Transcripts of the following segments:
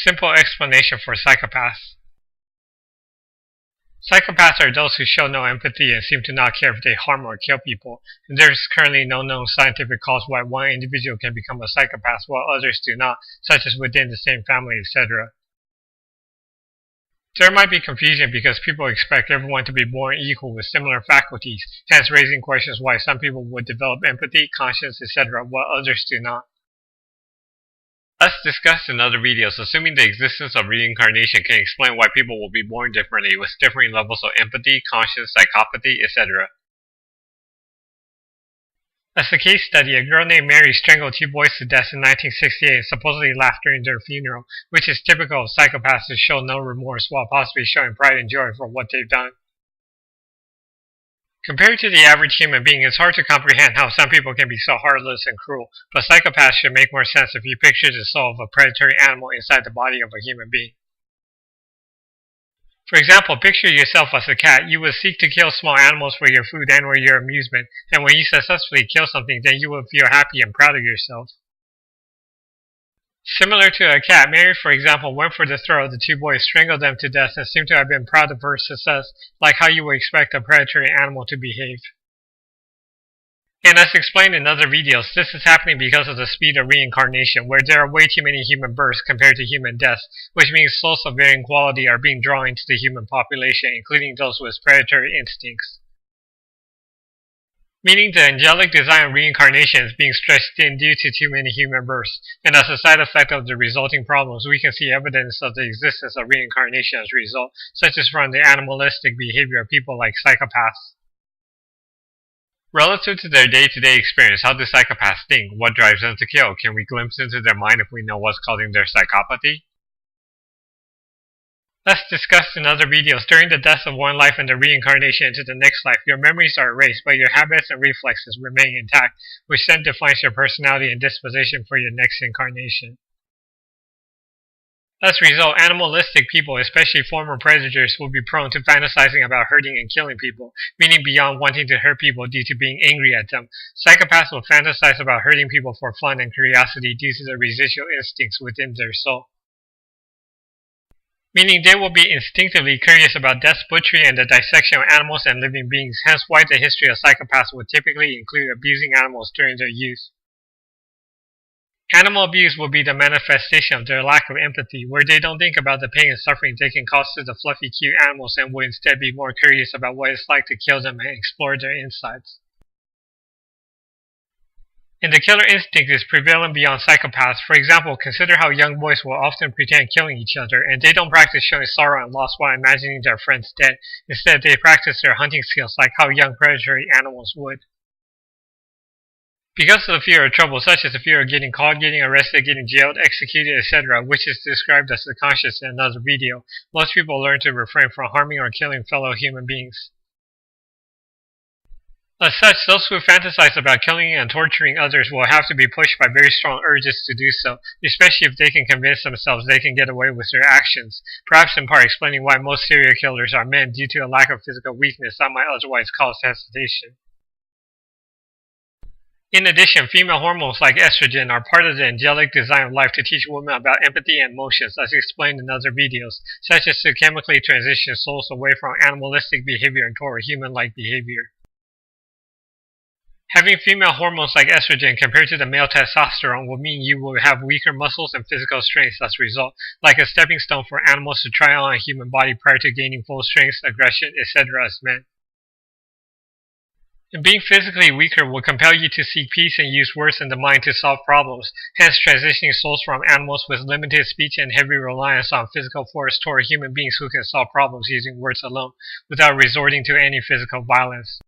Simple explanation for psychopaths. Psychopaths are those who show no empathy and seem to not care if they harm or kill people, and there is currently no known scientific cause why one individual can become a psychopath while others do not, such as within the same family, etc. There might be confusion because people expect everyone to be born equal with similar faculties, hence raising questions why some people would develop empathy, conscience, etc., while others do not. As discussed in other videos, assuming the existence of reincarnation can explain why people will be born differently with differing levels of empathy, conscience, psychopathy, etc. As a case study, a girl named Mary strangled 2 boys to death in 1968 and supposedly laughed during their funeral, which is typical of psychopaths to show no remorse while possibly showing pride and joy for what they've done. Compared to the average human being, it's hard to comprehend how some people can be so heartless and cruel, but psychopaths should make more sense if you picture the soul of a predatory animal inside the body of a human being. For example, picture yourself as a cat. You would seek to kill small animals for your food and or your amusement, and when you successfully kill something, then you will feel happy and proud of yourself. Similar to a cat, Mary, for example, went for the throat of the 2 boys, strangled them to death, and seemed to have been proud of her success, like how you would expect a predatory animal to behave. And as explained in other videos, this is happening because of the speed of reincarnation, where there are way too many human births compared to human deaths, which means souls of varying quality are being drawn into the human population, including those with predatory instincts. Meaning the angelic design of reincarnation is being stretched thin due to too many human births, and as a side effect of the resulting problems, we can see evidence of the existence of reincarnation as a result, such as from the animalistic behavior of people like psychopaths. Relative to their day-to-day experience, how do psychopaths think? What drives them to kill? Can we glimpse into their mind if we know what's causing their psychopathy? As discussed in other videos, during the death of one life and the reincarnation into the next life, your memories are erased, but your habits and reflexes remain intact, which then defines your personality and disposition for your next incarnation. As a result, animalistic people, especially former predators, will be prone to fantasizing about hurting and killing people, meaning beyond wanting to hurt people due to being angry at them. Psychopaths will fantasize about hurting people for fun and curiosity due to the residual instincts within their soul. Meaning they will be instinctively curious about death, butchery, and the dissection of animals and living beings, hence why the history of psychopaths would typically include abusing animals during their youth. Animal abuse will be the manifestation of their lack of empathy, where they don't think about the pain and suffering they can cause to the fluffy, cute animals and will instead be more curious about what it's like to kill them and explore their insides. And the killer instinct is prevalent beyond psychopaths. For example, consider how young boys will often pretend killing each other, and they don't practice showing sorrow and loss while imagining their friends dead. Instead, they practice their hunting skills like how young predatory animals would. Because of the fear of trouble, such as the fear of getting caught, getting arrested, getting jailed, executed, etc., which is described as the conscience in another video, most people learn to refrain from harming or killing fellow human beings. As such, those who fantasize about killing and torturing others will have to be pushed by very strong urges to do so, especially if they can convince themselves they can get away with their actions, perhaps in part explaining why most serial killers are men due to a lack of physical weakness that might otherwise cause hesitation. In addition, female hormones like estrogen are part of the angelic design of life to teach women about empathy and emotions, as explained in other videos, such as to chemically transition souls away from animalistic behavior and toward human-like behavior. Having female hormones like estrogen compared to the male testosterone will mean you will have weaker muscles and physical strength as a result, like a stepping stone for animals to try on a human body prior to gaining full strength, aggression, etc. as men. And being physically weaker will compel you to seek peace and use words and the mind to solve problems, hence transitioning souls from animals with limited speech and heavy reliance on physical force toward human beings who can solve problems using words alone, without resorting to any physical violence.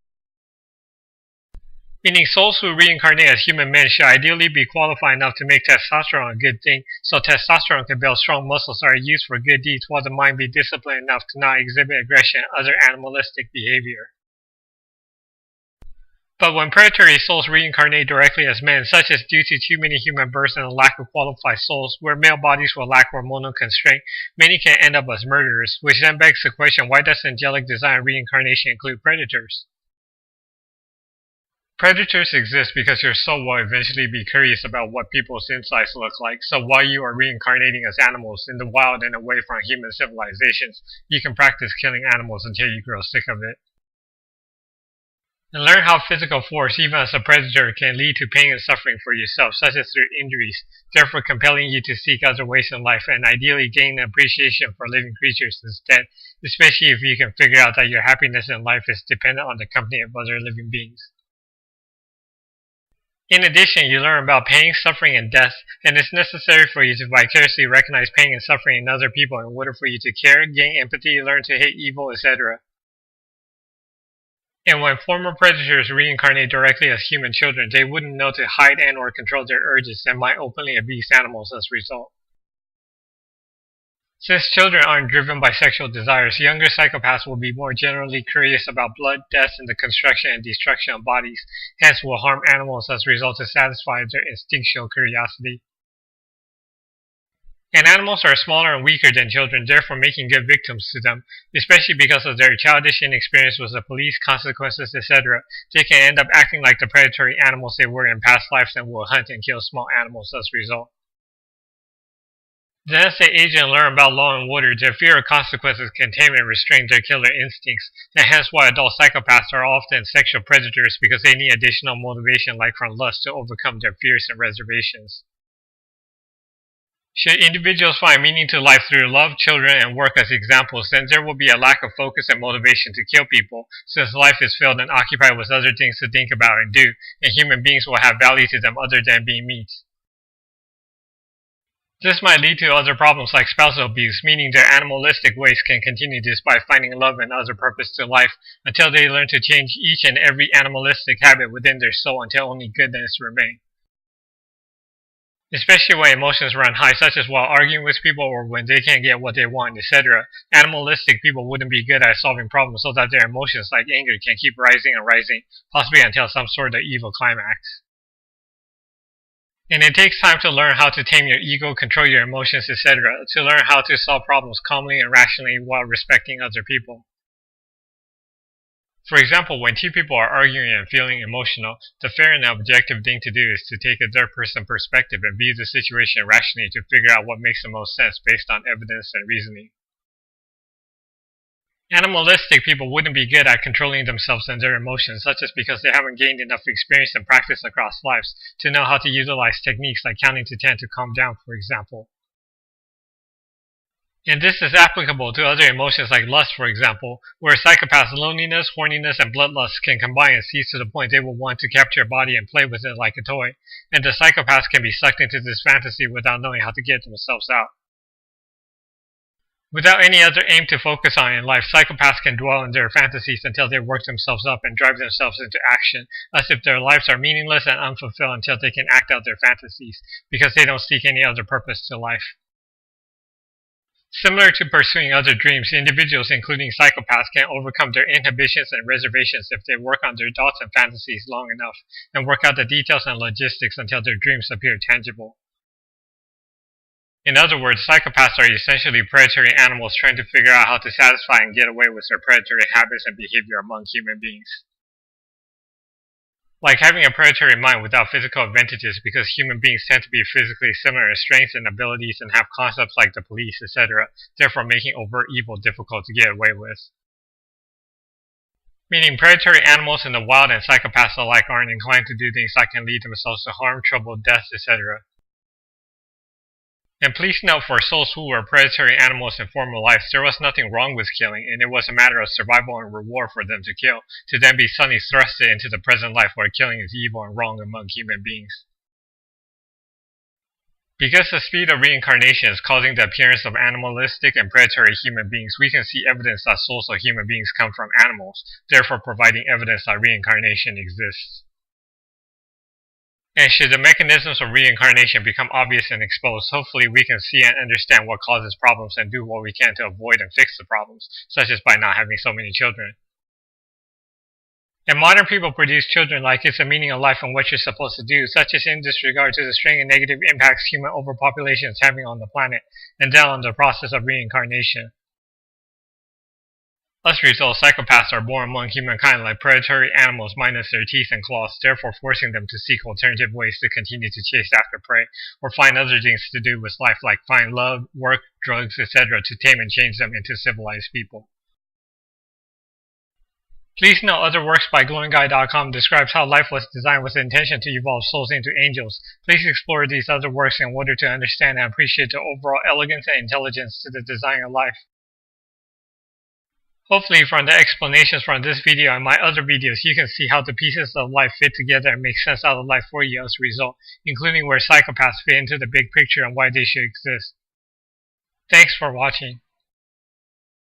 Meaning souls who reincarnate as human men should ideally be qualified enough to make testosterone a good thing, so testosterone can build strong muscles that are used for good deeds while the mind be disciplined enough to not exhibit aggression and other animalistic behavior. But when predatory souls reincarnate directly as men, such as due to too many human births and a lack of qualified souls, where male bodies will lack hormonal constraint, many can end up as murderers, which then begs the question, why does angelic design reincarnation include predators? Predators exist because your soul will eventually be curious about what people's insides look like, so while you are reincarnating as animals in the wild and away from human civilizations, you can practice killing animals until you grow sick of it. And learn how physical force, even as a predator, can lead to pain and suffering for yourself, such as through injuries, therefore compelling you to seek other ways in life and ideally gain an appreciation for living creatures instead, especially if you can figure out that your happiness in life is dependent on the company of other living beings. In addition, you learn about pain, suffering, and death, and it's necessary for you to vicariously recognize pain and suffering in other people in order for you to care, gain empathy, learn to hate evil, etc. And when former predators reincarnate directly as human children, they wouldn't know to hide and or control their urges and might openly abuse animals as a result. Since children aren't driven by sexual desires, younger psychopaths will be more generally curious about blood, death, and the construction and destruction of bodies, hence will harm animals as a result to satisfy their instinctual curiosity. And animals are smaller and weaker than children, therefore making good victims to them, especially because of their childish inexperience with the police, consequences, etc. They can end up acting like the predatory animals they were in past lives and will hunt and kill small animals as a result. Then as they age and learn about law and order, their fear of consequences can tame and restrain their killer instincts, and hence why adult psychopaths are often sexual predators because they need additional motivation like from lust to overcome their fears and reservations. Should individuals find meaning to life through love, children, and work as examples, then there will be a lack of focus and motivation to kill people, since life is filled and occupied with other things to think about and do, and human beings will have value to them other than being meat. This might lead to other problems like spousal abuse, meaning their animalistic ways can continue despite finding love and other purpose to life, until they learn to change each and every animalistic habit within their soul until only goodness remains. Especially when emotions run high, such as while arguing with people or when they can't get what they want, etc. Animalistic people wouldn't be good at solving problems so that their emotions like anger can keep rising and rising, possibly until some sort of evil climax. And it takes time to learn how to tame your ego, control your emotions, etc., to learn how to solve problems calmly and rationally while respecting other people. For example, when two people are arguing and feeling emotional, the fair and objective thing to do is to take a third-person perspective and view the situation rationally to figure out what makes the most sense based on evidence and reasoning. Animalistic people wouldn't be good at controlling themselves and their emotions, such as because they haven't gained enough experience and practice across lives to know how to utilize techniques like counting to 10 to calm down, for example. And this is applicable to other emotions like lust, for example, where psychopaths' loneliness, horniness, and bloodlust can combine and seize to the point they will want to capture a body and play with it like a toy, and the psychopaths can be sucked into this fantasy without knowing how to get themselves out. Without any other aim to focus on in life, psychopaths can dwell in their fantasies until they work themselves up and drive themselves into action, as if their lives are meaningless and unfulfilled until they can act out their fantasies, because they don't seek any other purpose to life. Similar to pursuing other dreams, individuals, including psychopaths, can overcome their inhibitions and reservations if they work on their thoughts and fantasies long enough, and work out the details and logistics until their dreams appear tangible. In other words, psychopaths are essentially predatory animals trying to figure out how to satisfy and get away with their predatory habits and behavior among human beings. Like having a predatory mind without physical advantages, because human beings tend to be physically similar in strengths and abilities and have concepts like the police, etc., therefore making overt evil difficult to get away with. Meaning predatory animals in the wild and psychopaths alike aren't inclined to do things that can lead themselves to harm, trouble, death, etc. And please note, for souls who were predatory animals in former lives, there was nothing wrong with killing, and it was a matter of survival and reward for them to kill, to then be suddenly thrusted into the present life where killing is evil and wrong among human beings. Because the speed of reincarnation is causing the appearance of animalistic and predatory human beings, we can see evidence that souls of human beings come from animals, therefore providing evidence that reincarnation exists. And should the mechanisms of reincarnation become obvious and exposed, hopefully we can see and understand what causes problems and do what we can to avoid and fix the problems, such as by not having so many children. And modern people produce children like it's the meaning of life and what you're supposed to do, such as in disregard to the string of negative impacts human overpopulation is having on the planet, and then on the process of reincarnation. As a result, psychopaths are born among humankind like predatory animals minus their teeth and claws, therefore forcing them to seek alternative ways to continue to chase after prey, or find other things to do with life like find love, work, drugs, etc. to tame and change them into civilized people. Please note other works by glowingguy.com describes how life was designed with the intention to evolve souls into angels. Please explore these other works in order to understand and appreciate the overall elegance and intelligence to the design of life. Hopefully from the explanations from this video and my other videos you can see how the pieces of life fit together and make sense out of life for you as a result, including where psychopaths fit into the big picture and why they should exist. Thanks for watching.